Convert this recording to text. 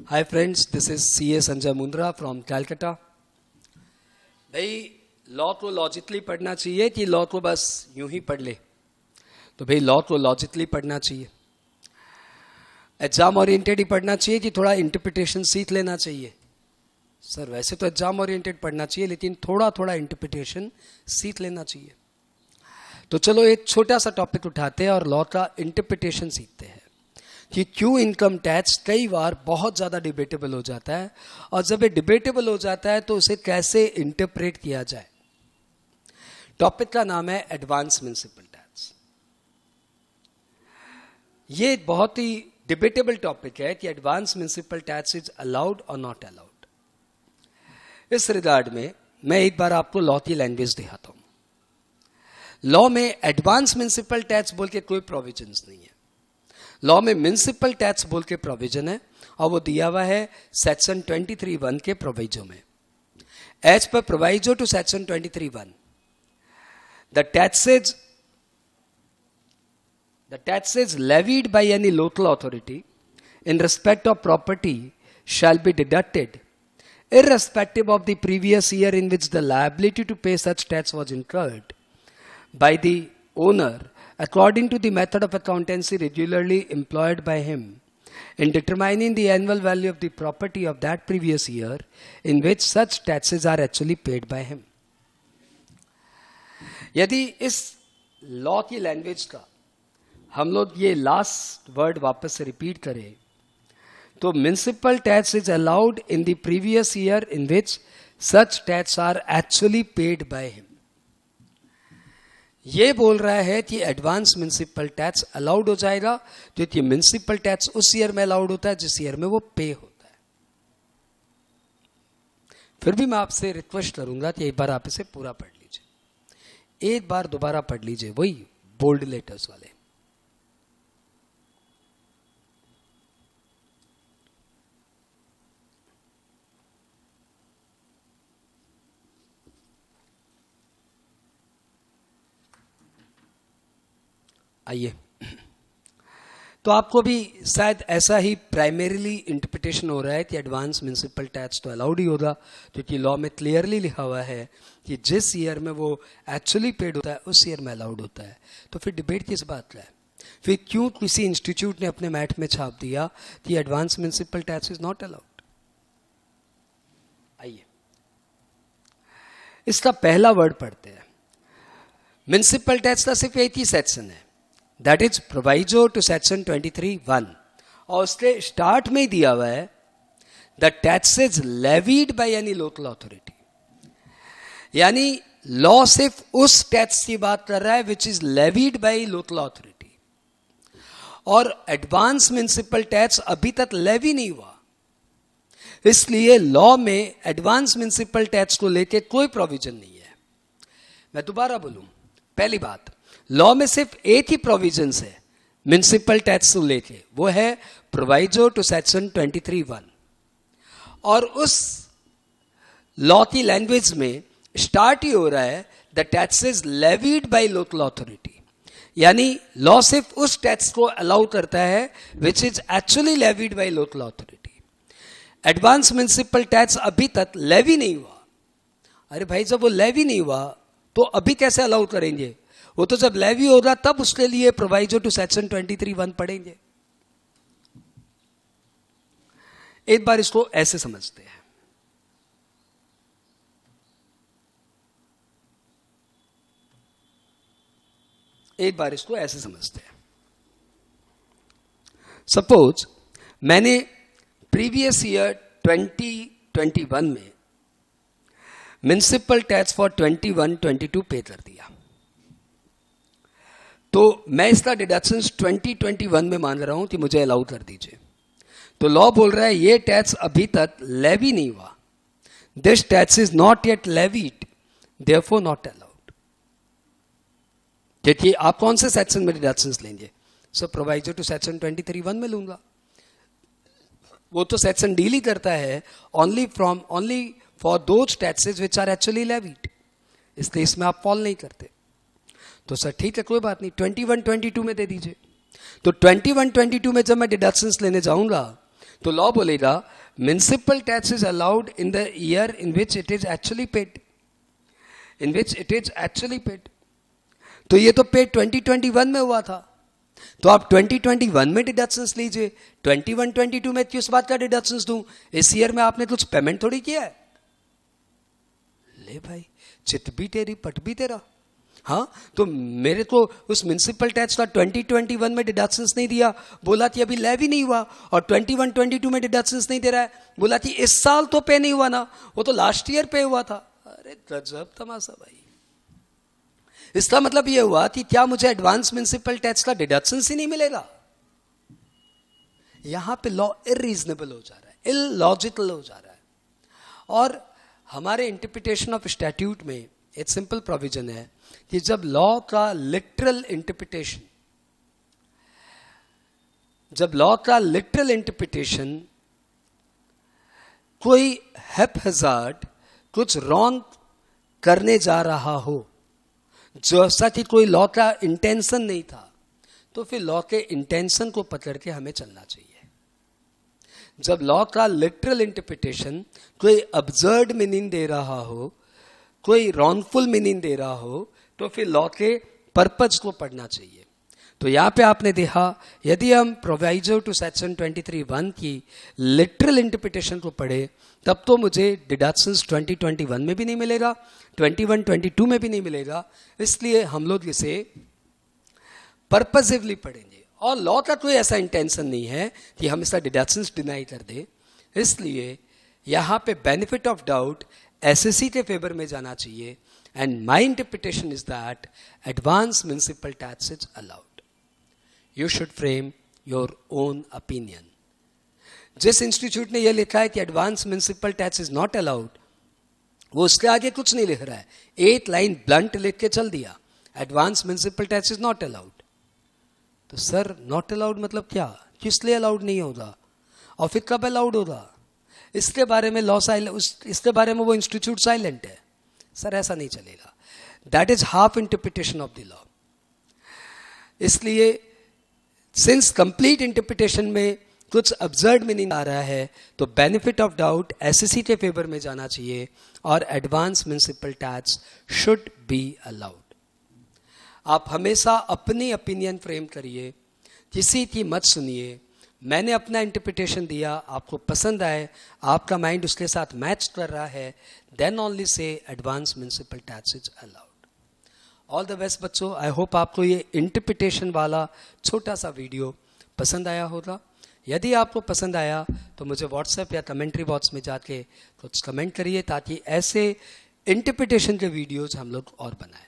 Hi friends, this is C.A. Sanjay Mundra from Calcutta. भाई law को logically पढ़ना चाहिए कि लॉ को बस यूं ही पढ़ ले? तो भाई लॉ को लॉजिकली पढ़ना चाहिए. एग्जाम ओरिएंटेड ही पढ़ना चाहिए कि थोड़ा इंटरप्रिटेशन सीख लेना चाहिए? सर वैसे तो एग्जाम ओरिएंटेड पढ़ना चाहिए, लेकिन थोड़ा थोड़ा इंटरप्रिटेशन सीख लेना चाहिए. तो चलो एक छोटा सा टॉपिक उठाते हैं और लॉ का इंटरप्रिटेशन सीखते हैं कि क्यों इनकम टैक्स कई बार बहुत ज़्यादा डिबेटेबल हो जाता है, और जब ये डिबेटेबल हो जाता है तो उसे कैसे इंटरप्रेट किया जाए. टॉपिक का नाम है एडवांस म्युनिसिपल टैक्स. ये एक बहुत ही डिबेटेबल टॉपिक है कि advance municipal tax is allowed और नॉट अलाउड. इस रिगार्ड में मैं एक बार आपको लॉ की लैंग्वेज दिखाता हूं. लॉ में एडवांस म्युनिसिपल टैक्स बोल के कोई प्रोविजंस नहीं है. लॉ में म्युनिसिपल टैक्स बोल के प्रोविजन है, और वो दिया हुआ है सेक्शन 23(1) के प्रोविजो में. As per proviso to section 23(1), the taxes levied by any local authority in respect of property shall be deducted irrespective of the previous year in which the liability to pay such tax was incurred by the owner, according to the method of accountancy regularly employed by him in determining the annual value of the property of that previous year in which such taxes are actually paid by him. यदि इस law की language का हम लोग ये last word वापस से repeat करें तो municipal tax is allowed in the previous year in which such tax are actually paid by him. ये बोल रहा है कि एडवांस म्युनिसिपल टैक्स अलाउड हो जाएगा क्योंकि म्युनिसिपल टैक्स उस ईयर में अलाउड होता है जिस ईयर में वो पे होता है. फिर भी मैं आपसे रिक्वेस्ट करूंगा कि एक बार आप इसे पूरा पढ़ लीजिए, एक बार दोबारा पढ़ लीजिए, वही बोल्ड लेटर्स वाले. आइए, तो आपको भी शायद ऐसा ही प्राइमरीली इंटरप्रिटेशन हो रहा है कि एडवांस म्युनिसिपल टैक्स तो अलाउड ही होगा क्योंकि लॉ में क्लियरली लिखा हुआ है कि जिस ईयर में वो एक्चुअली पेड होता है उस ईयर में अलाउड होता है. तो फिर डिबेट किस बात का है? फिर क्यों किसी इंस्टीट्यूट ने अपने मैट में छाप दिया कि advance municipal tax is not allowed? आइए, इसका पहला वर्ड पढ़ते हैं. म्युनिसिपल टैक्स का सिर्फ एक ही सेक्शन है, that is proviso to section 23(1), और उसके स्टार्ट में ही दिया हुआ है the taxes levied by any local authority. यानी लॉ सिर्फ उस टैक्स की बात कर रहा है which is levied by local authority, और एडवांस म्युनिसिपल टैक्स अभी तक लेवी नहीं हुआ. इसलिए लॉ में एडवांस म्युनिसिपल टैक्स को लेके कोई प्रोविजन नहीं है. मैं दोबारा बोलूं, पहली बात, लॉ में सिर्फ एक ही प्रोविजन है म्युनिसिपल टैक्स को लेके, वो है प्रोवाइजो टू सेक्शन 23(1), और उस लॉ की लैंग्वेज में स्टार्ट ही हो रहा है the taxes levied by local authority. यानी लॉ सिर्फ उस टैक्स को अलाउ करता है which is actually levied by local authority. Advance municipal tax अभी तक लेवी नहीं हुआ. अरे भाई, जब वो लेवी नहीं हुआ तो अभी कैसे अलाउ करेंगे? वो तो जब लेवी होगा तब उसके लिए प्रोवाइजो टू सेक्शन 23(1) पढ़ेंगे. एक बार इसको ऐसे समझते हैं. एक बार इसको ऐसे समझते हैं. सपोज मैंने प्रीवियस ईयर 2021 में म्युनिसिपल टैक्स फॉर 21-22 पे कर दिया, तो मैं इसका डिडक्शंस 2021 में मान रहा हूं कि मुझे अलाउ कर दीजिए. तो लॉ बोल रहा है ये टैक्स अभी तक लेवी नहीं हुआ, this tax is not yet levied, therefore not allowed. देखिए, आप कौन से सेक्शन में डिडक्शंस लेंगे? सो प्रोवाइजो टू सेक्शन 23(1) में लूंगा. वो तो सेक्शन डील ही करता है only for those taxes which are actually levied, इसलिए इसमें आप फॉल नहीं करते. तो सर ठीक है, कोई बात नहीं, 21-22 में दे दीजिए. तो 21-22 में जब मैं डिडक्शंस लेने जाऊंगा तो लॉ बोलेगा municipal tax is allowed in the year in which it is actually paid, in which it is actually paid. तो ये तो पेड 2021 में हुआ था, तो आप 2021 में डिडक्शंस लीजिए, 21-22 में किस बात का डिडक्शंस दूं? इस ईयर में आपने कुछ पेमेंट थोड़ी किया है। ले भाई, चित भी तेरी पट भी तेरा। हाँ, तो मेरे को उस म्युनिसिपल टैक्स का 2021 में डिडक्शंस नहीं दिया, बोला थी अभी ले भी नहीं हुआ, और 21-22 में डिडक्शंस नहीं दे रहा है, बोला थी इस साल तो पे नहीं हुआ ना, वो तो लास्ट ईयर पे हुआ था। अरे गजब तमाशा भाई। इसका मतलब ये हुआ कि क्या मुझे एडवांस म्युनिसिपल टैक्स का डिडक्शंस ही नहीं मिलेगा? यहां पे लॉ इरीजनेबल हो जा रहा है, इलॉजिकल हो जा रहा है। और हमारे इंटरप्रिटेशन ऑफ स्टैट्यूट में एक सिंपल प्रोविजन है कि जब लॉ का लिटरल इंटरप्रिटेशन कोई हैपहैज़ार्ड कुछ रॉन्ग करने जा रहा हो, जैसा कि कोई लॉ का इंटेंशन नहीं था, तो फिर लॉ के इंटेंशन को पकड़ के हमें चलना चाहिए। जब लॉ का लिटरल इंटरप्रिटेशन कोई अब्सर्ड मीनिंग दे रहा हो, कोई रॉन्गफुल मीनिंग दे रहा हो, तो फिर लॉ के पर्पज को पढ़ना चाहिए। तो यहां पे आपने देखा, यदि हम प्रोवाइजो टू सेक्शन 23(1) की लिटरल इंटरप्रिटेशन को पढ़े, तब तो मुझे डिडक्शंस 2021 में भी नहीं मिलेगा, 21-22 में भी नहीं मिलेगा। इसलिए हम लोग इसे पर्पसिवली पढ़ेंगे, और लॉ का कोई ऐसा इंटेंशन नहीं है कि हम इसका डिडक्शंस डिनाई कर दे। इसलिए यहां पे बेनिफिट ऑफ डाउट एसएससी के फेवर में जाना चाहिए, and my interpretation is that advance municipal tax is allowed. You should frame your own opinion. जिस इंस्टीट्यूट ने यह लिखा है कि advance municipal tax is not allowed, वो उसके आगे कुछ नहीं लिख रहा है, एक लाइन ब्लंट लिख के चल दिया, advance municipal tax is not allowed. तो सर नॉट अलाउड मतलब क्या? किस लिए अलाउड नहीं होगा, और फिर कब अलाउड होगा? इसके बारे में लॉ इसके बारे में वो इंस्टीट्यूट साइलेंट है। सर ऐसा नहीं चलेगा, that is half interpretation of the law. इसलिए सिंस कंप्लीट इंटरप्रिटेशन में कुछ अब्सर्ड मीनिंग आ रहा है, तो बेनिफिट ऑफ डाउट एसएससी के फेवर में जाना चाहिए, और advance municipal tax should be allowed. आप हमेशा अपनी ओपिनियन फ्रेम करिए, किसी की मत सुनिए। मैंने अपना इंटरप्रिटेशन दिया, आपको पसंद आए, आपका माइंड उसके साथ मैच कर रहा है, then only say advance municipal tax is allowed. All the best बच्चों। आई होप आपको ये इंटरप्रिटेशन वाला छोटा सा वीडियो पसंद आया होगा। यदि आपको पसंद आया तो मुझे व्हाट्सएप या कमेंट्री बॉक्स में जाके कुछ कमेंट करिए, ताकि ऐसे इंटरप्रिटेशन के वीडियोज हम लोग और बनाएं।